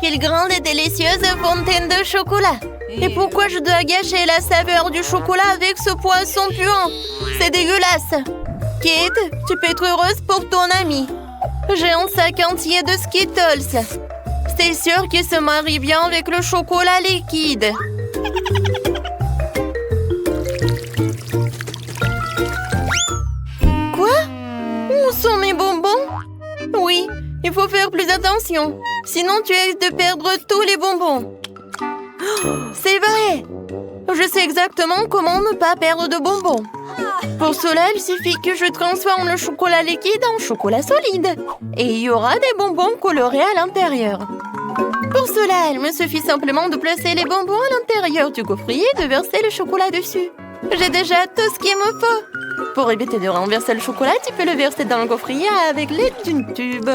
Quelle grande et délicieuse fontaine de chocolat! Et pourquoi je dois gâcher la saveur du chocolat avec ce poisson puant? C'est dégueulasse! Kate, tu peux être heureuse pour ton ami. J'ai un sac entier de Skittles. C'est sûr qu'il se marie bien avec le chocolat liquide. Quoi? Où sont mes bonbons? Oui, il faut faire plus attention. Sinon, tu risques de perdre tous les bonbons. C'est vrai! Je sais exactement comment ne pas perdre de bonbons. Pour cela, il suffit que je transforme le chocolat liquide en chocolat solide. Et il y aura des bonbons colorés à l'intérieur. Pour cela, il me suffit simplement de placer les bonbons à l'intérieur du gaufrier et de verser le chocolat dessus. J'ai déjà tout ce qu'il me faut. Pour éviter de renverser le chocolat, tu peux le verser dans le gaufrier avec l'aide d'une tube.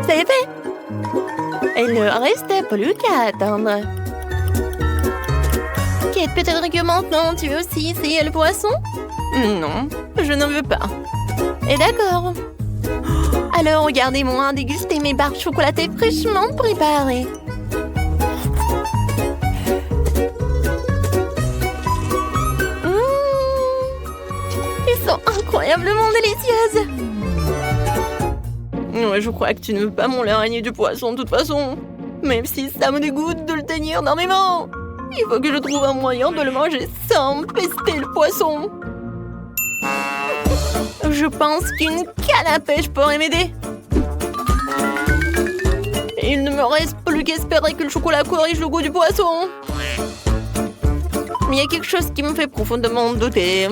C'est fait! Il ne reste plus qu'à attendre. Kate, peut-être que maintenant tu veux aussi essayer le poisson? Non, je n'en veux pas. Et d'accord. Alors regardez-moi déguster mes barres chocolatées fraîchement préparées. Ils sont incroyablement délicieuses. Ouais, je crois que tu ne veux pas mon l'araignée du poisson de toute façon. Même si ça me dégoûte de le tenir dans mes mains. Il faut que je trouve un moyen de le manger sans pester le poisson. Je pense qu'une canne à pêche pourrait m'aider. Il ne me reste plus qu'espérer que le chocolat corrige le goût du poisson. Mais il y a quelque chose qui me fait profondément douter.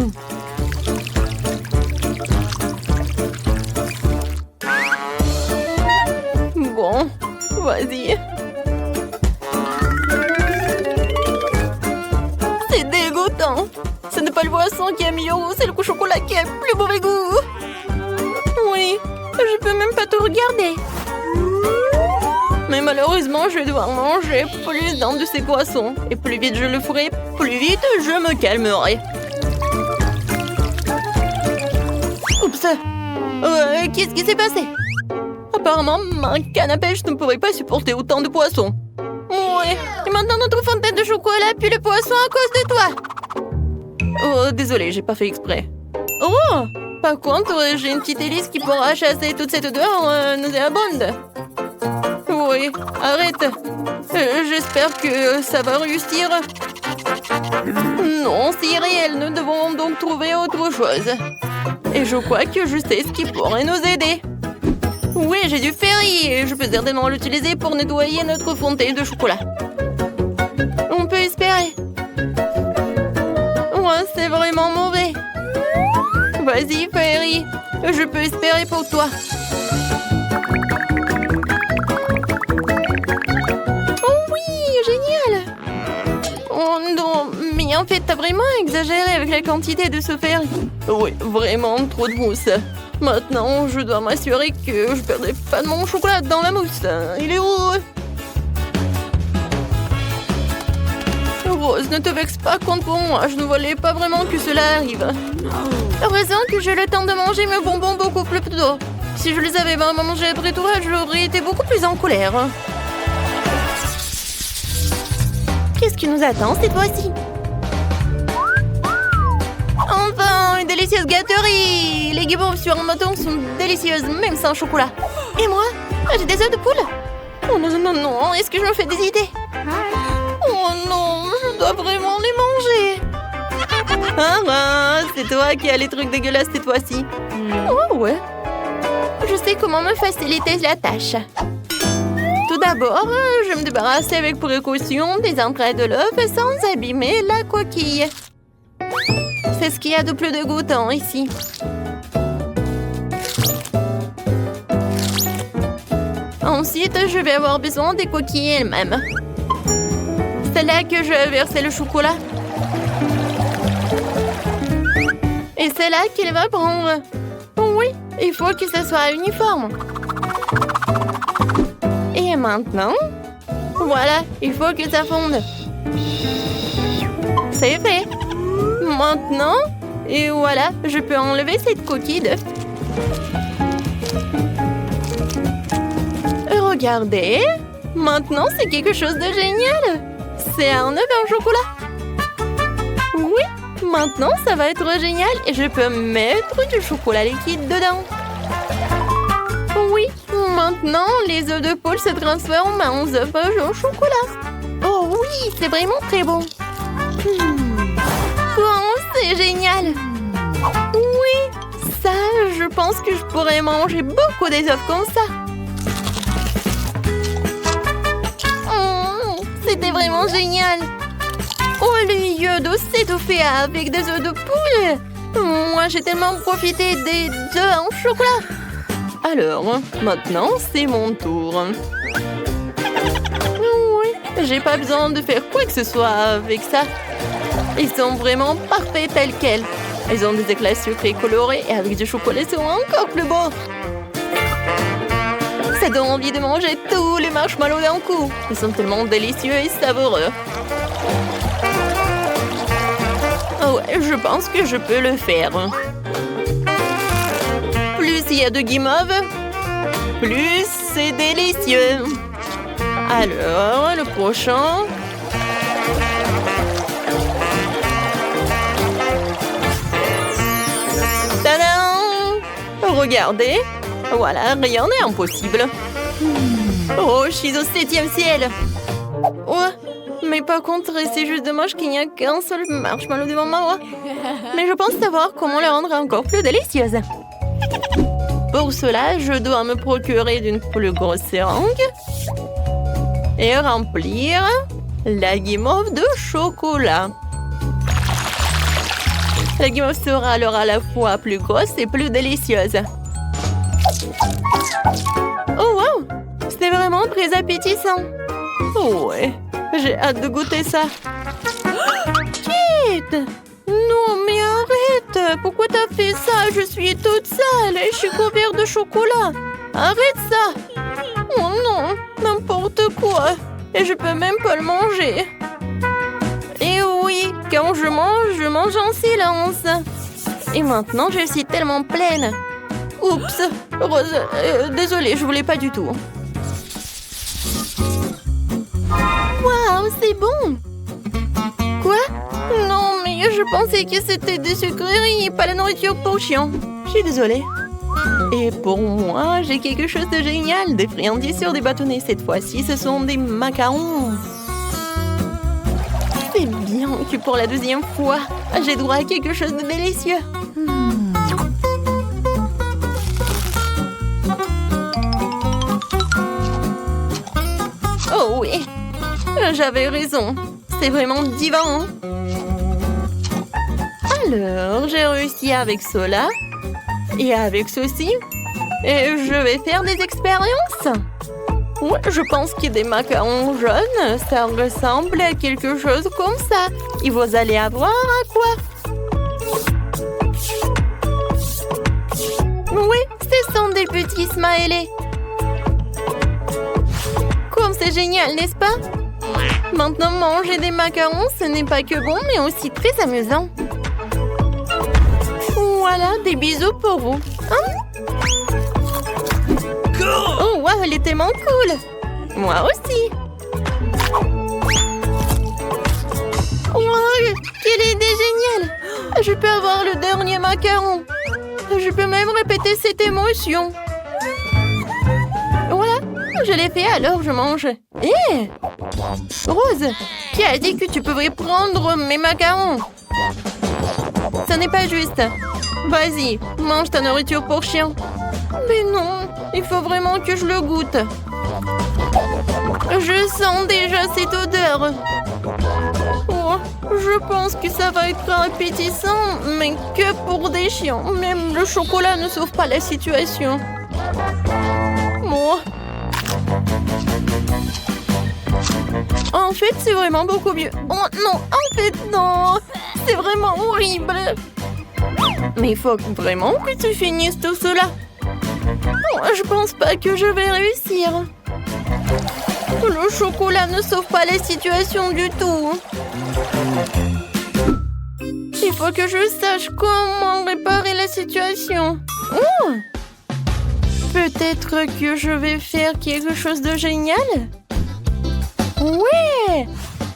Bon, vas-y. C'est dégoûtant. Ce n'est pas le poisson qui est meilleur, c'est le chocolat qui a le plus mauvais goût. Oui, je peux même pas te regarder. Mais malheureusement, je vais devoir manger plus d'un de ces poissons. Et plus vite je le ferai, plus vite je me calmerai. Oups. Qu'est-ce qui s'est passé? Apparemment, ma canne à pêche ne pourrait pas supporter autant de poissons. Ouais, et maintenant notre fontaine de chocolat pue le poisson à cause de toi. Oh, désolé, j'ai pas fait exprès. Oh, par contre, j'ai une petite hélice qui pourra chasser toute cette odeur nauséabonde. Oui, arrête. J'espère que ça va réussir. Non, c'est réel, nous devons donc trouver autre chose. Et je crois que je sais ce qui pourrait nous aider. Oui, j'ai du ferry et je peux certainement l'utiliser pour nettoyer notre fontaine de chocolat. On peut espérer. Ouais, c'est vraiment mauvais. Vas-y, Ferry. Je peux espérer pour toi. Oh oui, génial. Oh non, mais en fait, t'as vraiment exagéré avec la quantité de ce Ferry. Oui, vraiment trop de mousse. Maintenant, je dois m'assurer que je ne perdrai pas de mon chocolat dans la mousse. Il est où? Rose, ne te vexe pas contre moi. Je ne voulais pas vraiment que cela arrive. Heureusement que j'ai le temps de manger mes bonbons beaucoup plus tôt. Si je les avais vraiment mangés après toi, j'aurais été beaucoup plus en colère. Qu'est-ce qui nous attend cette fois-ci? Enfin, une délicieuse gâterie! Les guimauves sur un bâton sont délicieuses, même sans chocolat. Et moi? J'ai des œufs de poule? Oh non, non, non, est-ce que je me fais des idées? Oh non, je dois vraiment les manger! Ah, c'est toi qui as les trucs dégueulasses cette fois-ci. Oh ouais. Je sais comment me faciliter la tâche. Tout d'abord, je vais me débarrasser avec précaution des entrailles de l'œuf sans abîmer la coquille. C'est ce qu'il y a de plus dégoûtant ici. Ensuite, je vais avoir besoin des coquilles elles-mêmes. C'est là que je vais verser le chocolat. Et c'est là qu'il va prendre. Oui, il faut que ce soit uniforme. Et maintenant, voilà, il faut que ça fonde. C'est fait. Maintenant, et voilà, je peux enlever cette coquille d'œuf. Regardez. Maintenant, c'est quelque chose de génial. C'est un œuf en chocolat. Oui, maintenant, ça va être génial et je peux mettre du chocolat liquide dedans. Oui, maintenant, les œufs de poule se transforment en œufs au chocolat. Oh oui, c'est vraiment très bon. Oh, c'est génial. Oui, ça, je pense que je pourrais manger beaucoup des œufs comme ça. C'était vraiment génial. Au lieu de s'étouffer avec des œufs de poule, moi j'ai tellement profité des œufs en chocolat. Alors, maintenant c'est mon tour. Oui, j'ai pas besoin de faire quoi que ce soit avec ça. Ils sont vraiment parfaits tels quels. Ils ont des éclats sucrés colorés et avec du chocolat ils sont encore plus beaux. Ça donne envie de manger tous les marshmallows d'un coup. Ils sont tellement délicieux et savoureux. Oh ouais, je pense que je peux le faire. Plus il y a de guimauve, plus c'est délicieux. Alors, le prochain. Tadam! Regardez. Voilà, rien n'est impossible. Oh, je suis au 7e ciel. Ouais, mais par contre, c'est juste dommage qu'il n'y a qu'un seul marshmallow devant moi. Mais je pense savoir comment le rendre encore plus délicieuse. Pour cela, je dois me procurer d'une plus grosse seringue et remplir la guimauve de chocolat. La guimauve sera alors à la fois plus grosse et plus délicieuse. Oh wow! C'est vraiment très appétissant. Oh ouais, j'ai hâte de goûter ça. Kate! Non mais arrête! Pourquoi t'as fait ça? Je suis toute sale et je suis couverte de chocolat. Arrête ça! Oh non, n'importe quoi. Et je peux même pas le manger. Et oui, quand je mange en silence. Et maintenant, je suis tellement pleine. Oups, Rose, désolée, je voulais pas du tout. Waouh, c'est bon. Quoi? Non, mais je pensais que c'était des sucreries et pas la nourriture pour chiens. Je suis désolée. Et pour moi, j'ai quelque chose de génial. Des friandises sur des bâtonnets. Cette fois-ci, ce sont des macarons. C'est bien que pour la 2e fois, j'ai droit à quelque chose de délicieux. Oh oui, j'avais raison. C'est vraiment divin. Alors, j'ai réussi avec cela et avec ceci. Et je vais faire des expériences. Ouais, je pense que des macarons jaunes, ça ressemble à quelque chose comme ça. Et vous allez avoir à quoi? Oui, ce sont des petits smileys. Comme c'est génial, n'est-ce pas? Maintenant, manger des macarons, ce n'est pas que bon, mais aussi très amusant. Voilà, des bisous pour vous. Hein? Oh, wow, elle est tellement cool. Moi aussi. Wow, quelle idée géniale. Je peux avoir le dernier macaron. Je peux même répéter cette émotion. Voilà, je l'ai fait, alors je mange. Hé! Rose, qui a dit que tu pouvais prendre mes macarons? Ce n'est pas juste. Vas-y, mange ta nourriture pour chien. Mais non, il faut vraiment que je le goûte. Je sens déjà cette odeur. Oh, je pense que ça va être appétissant, mais que pour des chiens. Même le chocolat ne sauve pas la situation. Moi. En fait, c'est vraiment beaucoup mieux. Oh non, en fait, non. C'est vraiment horrible. Mais il faut vraiment que tu finisses tout cela. Oh, je pense pas que je vais réussir. Le chocolat ne sauve pas la situation du tout. Il faut que je sache comment réparer la situation. Oh! Peut-être que je vais faire quelque chose de génial? Ouais!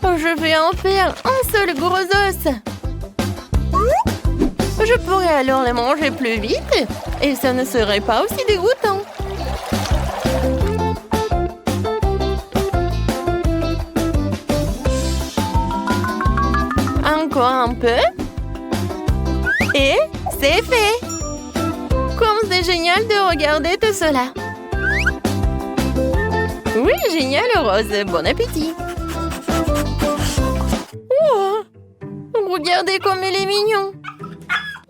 Je vais en faire un seul gros os. Je pourrais alors les manger plus vite et ça ne serait pas aussi dégoûtant. Encore un peu. Et c'est fait. Comme c'est génial de regarder tout cela. Oui, génial, Rose. Bon appétit. Oh, regardez comme il est mignon.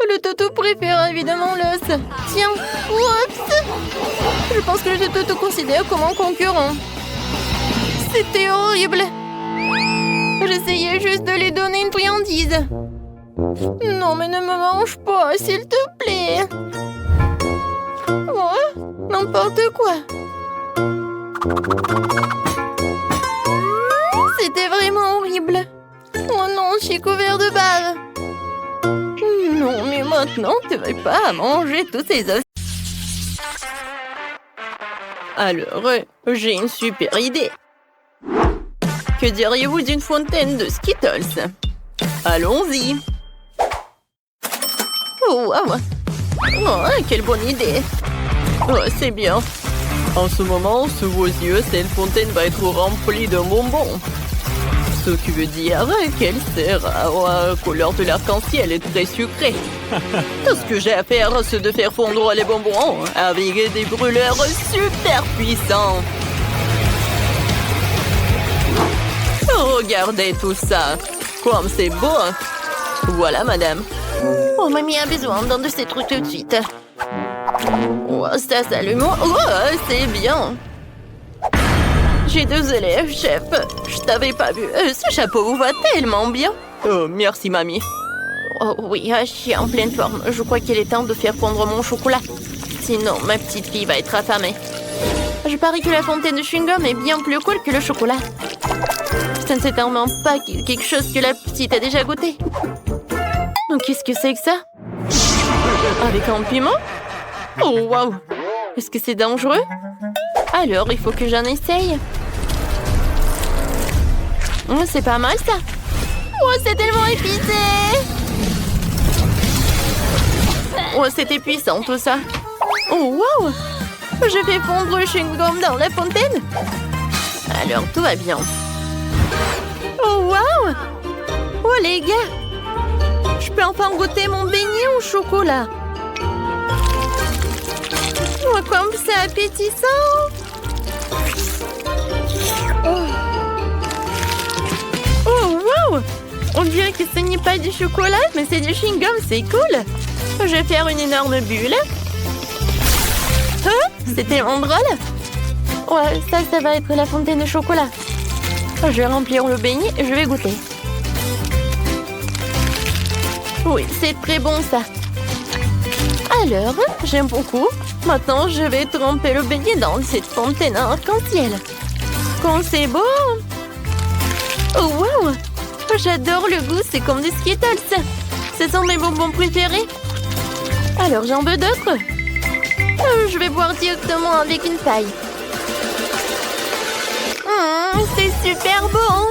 Le toutou préfère évidemment l'os. Tiens, oups. Je pense que le toutou considère comme un concurrent. C'était horrible. J'essayais juste de lui donner une friandise. Non, mais ne me mange pas, s'il te plaît. Oh, n'importe quoi. C'était vraiment horrible. Oh non, je suis couvert de bave. Non, mais maintenant, tu ne vas pas manger tous ces os. Alors, j'ai une super idée. Que diriez-vous d'une fontaine de Skittles? Allons-y. Oh, wow. Oh, quelle bonne idée. Oh, c'est bien. En ce moment, sous vos yeux, cette fontaine va être remplie de bonbons. Ce qui veut dire qu'elle sera couleur de l'arc-en-ciel et très sucrée. Tout ce que j'ai à faire, c'est de faire fondre les bonbons avec des brûleurs super puissants. Regardez tout ça. Comme c'est beau. Voilà, madame. Oh, mamie a besoin d'un de ces trucs tout de suite. Oh, ça s'allume. Oh, c'est bien. J'ai 2 élèves, chef. Je t'avais pas vu. Ce chapeau vous va tellement bien. Oh, merci, mamie. Oh oui, je suis en pleine forme. Je crois qu'il est temps de faire fondre mon chocolat. Sinon, ma petite fille va être affamée. Je parie que la fontaine de chewing-gum est bien plus cool que le chocolat. Ça ne certainement pas quelque chose que la petite a déjà goûté. Qu'est-ce que c'est que ça? Avec un piment? Oh, waouh! Est-ce que c'est dangereux? Alors, il faut que j'en essaye. Oh, c'est pas mal, ça. Oh, c'est tellement épicé! Oh, c'était puissant, tout ça. Oh, waouh! Je fais fondre le chewing-gum dans la fontaine. Alors, tout va bien. Oh, waouh! Oh, les gars! Je peux enfin goûter mon beignet au chocolat. Oh, comme c'est appétissant! Oh, wow! On dirait que ce n'est pas du chocolat, mais c'est du chewing-gum, c'est cool! Je vais faire une énorme bulle. Oh, c'est tellement drôle! Ouais, ça va être la fontaine de chocolat. Je vais remplir le beignet et je vais goûter. Oui, c'est très bon, ça. Alors, j'aime beaucoup. Maintenant, je vais tremper le beignet dans cette fontaine arc-en-ciel. Quand c'est beau! Oh, wow! J'adore le goût, c'est comme des Skittles. Ce sont mes bonbons préférés. Alors, j'en veux d'autres. Je vais boire directement avec une paille. C'est super bon!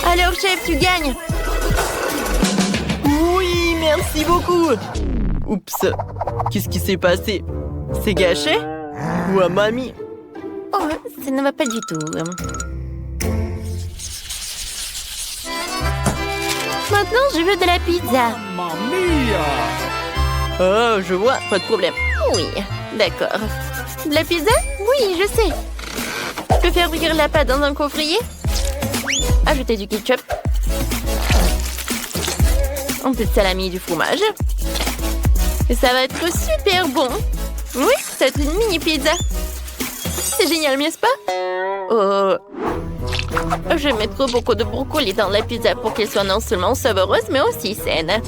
Alors, chef, tu gagnes. Oui, merci beaucoup. Oups, qu'est-ce qui s'est passé? C'est gâché? Ou à mamie? Oh, ça ne va pas du tout. Maintenant, je veux de la pizza. Mamma mia! Oh, je vois, pas de problème. Oui, d'accord. De la pizza? Oui, je sais. Je peux faire bouillir la pâte dans un coffrier. Ajouter du ketchup. Un peu de salami et du fromage. Et ça va être super bon. Oui, c'est une mini pizza. C'est génial, n'est-ce pas? Oh. Je vais mettre beaucoup de brocoli dans la pizza pour qu'elle soit non seulement savoureuse, mais aussi saine.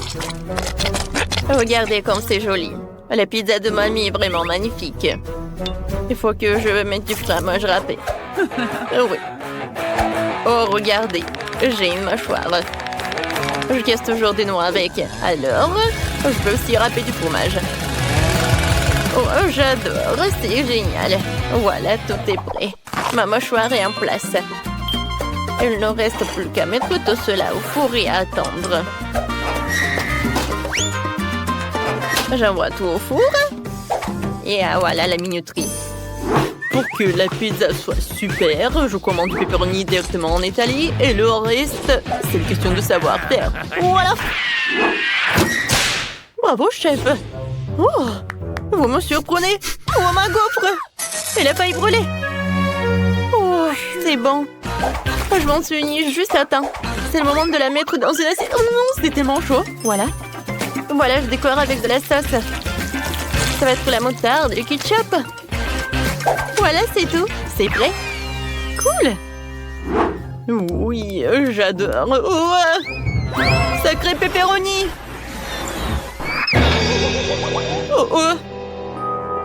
Regardez comme c'est joli. La pizza de mamie est vraiment magnifique. Il faut que je mette du fromage râpé. Oui. Oh, regardez. J'ai une mâchoire. Je casse toujours des noix avec. Alors, je peux aussi râper du fromage. Oh, j'adore, c'est génial. Voilà, tout est prêt. Ma mâchoire est en place. Il ne reste plus qu'à mettre tout cela au four et à attendre. J'envoie tout au four. Et voilà la minuterie. Pour que la pizza soit super, je commande du pepperoni directement en Italie. Et le reste, c'est une question de savoir-faire. Voilà. Bravo, chef. Oh, vous me surprenez. Oh, ma gaufre. Elle a failli brûler. Oh, c'est bon. Je m'en suis juste à temps. C'est le moment de la mettre dans une assiette. Oh non, c'est tellement chaud. Voilà. Voilà, je décore avec de la sauce. Ça va être la moutarde, le ketchup. Voilà, c'est tout. C'est prêt. Cool. Oui, j'adore. Oh, sacré pepperoni. Oh, oh.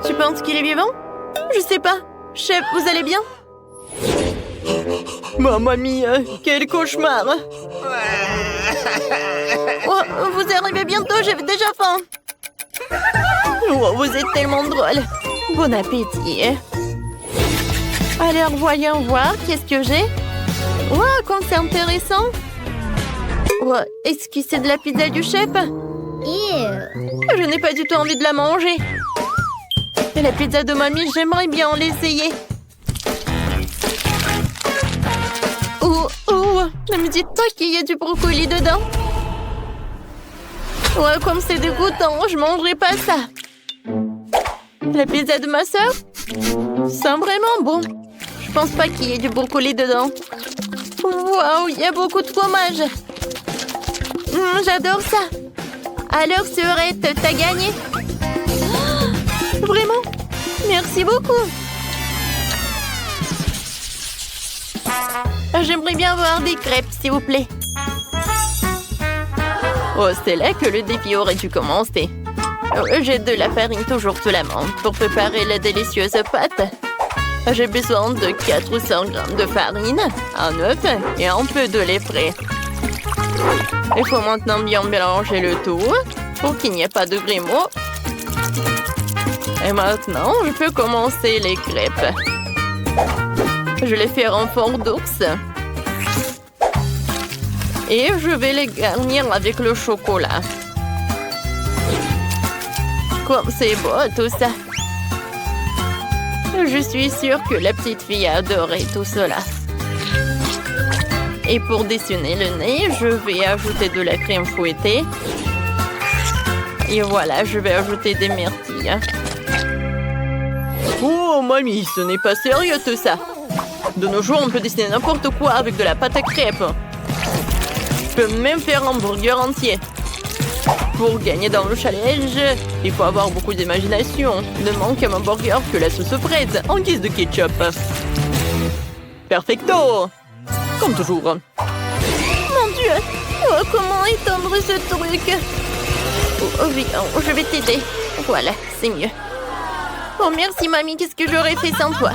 Tu penses qu'il est vivant? Je sais pas. Chef, vous allez bien? Mamma mia, quel cauchemar! Oh, vous arrivez bientôt, j'ai déjà faim! Oh, vous êtes tellement drôle! Bon appétit! Alors, voyons voir, qu'est-ce que j'ai? Wow, comme c'est intéressant! Oh, est-ce que c'est de la pizza du chef? Je n'ai pas du tout envie de la manger! Et la pizza de mamie, j'aimerais bien l'essayer! Oh, ne me dites pas qu'il y a du brocoli dedans. Ouais, comme c'est dégoûtant, je mangerai pas ça. La pizza de ma sœur sent vraiment bon. Je pense pas qu'il y ait du brocoli dedans. Waouh, il y a beaucoup de fromage. J'adore ça. Alors, Sœurette, t'as gagné. Vraiment? Merci beaucoup. J'aimerais bien voir des crêpes, s'il vous plaît. Oh, c'est là que le défi aurait dû commencer. J'ai de la farine toujours sous la main pour préparer la délicieuse pâte. J'ai besoin de 400 grammes de farine, un œuf et un peu de lait frais. Il faut maintenant bien mélanger le tout pour qu'il n'y ait pas de grumeaux. Et maintenant, je peux commencer les crêpes. Je les fais en forme d'ours. Et je vais les garnir avec le chocolat. Comme c'est beau tout ça. Je suis sûre que la petite fille a adoré tout cela. Et pour dessiner le nez, je vais ajouter de la crème fouettée. Et voilà, je vais ajouter des myrtilles. Oh, mamie, ce n'est pas sérieux tout ça. De nos jours, on peut dessiner n'importe quoi avec de la pâte à crêpes. Je peux même faire un burger entier. Pour gagner dans le challenge, il faut avoir beaucoup d'imagination. Ne manque à mon burger que la sauce fraise en guise de ketchup. Perfecto! Comme toujours. Mon Dieu! Oh, comment étendre ce truc? Oh, viens, je vais t'aider. Voilà, c'est mieux. Oh, merci, mamie. Qu'est-ce que j'aurais fait sans toi?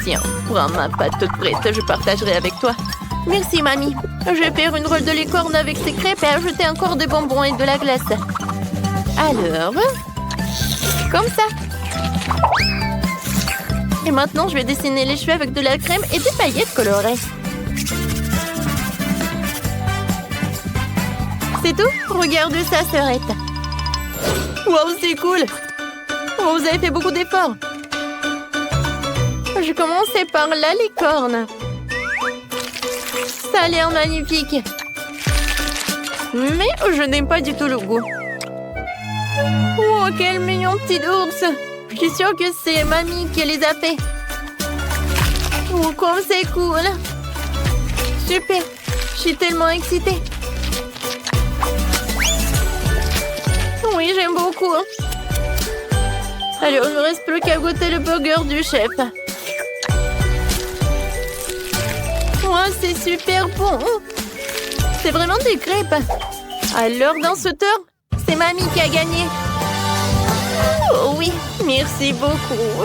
Tiens, prends ma pâte toute prête. Je partagerai avec toi. Merci, mamie. Je vais faire une rôle de licorne avec ces crêpes et ajouter encore des bonbons et de la glace. Alors, comme ça. Et maintenant, je vais dessiner les cheveux avec de la crème et des paillettes colorées. C'est tout? Regarde ça, Sœurette. Wow, c'est cool. Oh, vous avez fait beaucoup d'efforts. Je commençais par la licorne. Ça a l'air magnifique. Mais je n'aime pas du tout le goût. Oh, quel mignon petit ours. Je suis sûre que c'est mamie qui les a fait. Oh, comme c'est cool. Super. Je suis tellement excitée. Oui, j'aime beaucoup. Alors, il ne me reste plus qu'à goûter le burger du chef. Oh, c'est super bon. C'est vraiment des crêpes. Alors, dans ce tour, c'est mamie qui a gagné. Oh oui, merci beaucoup.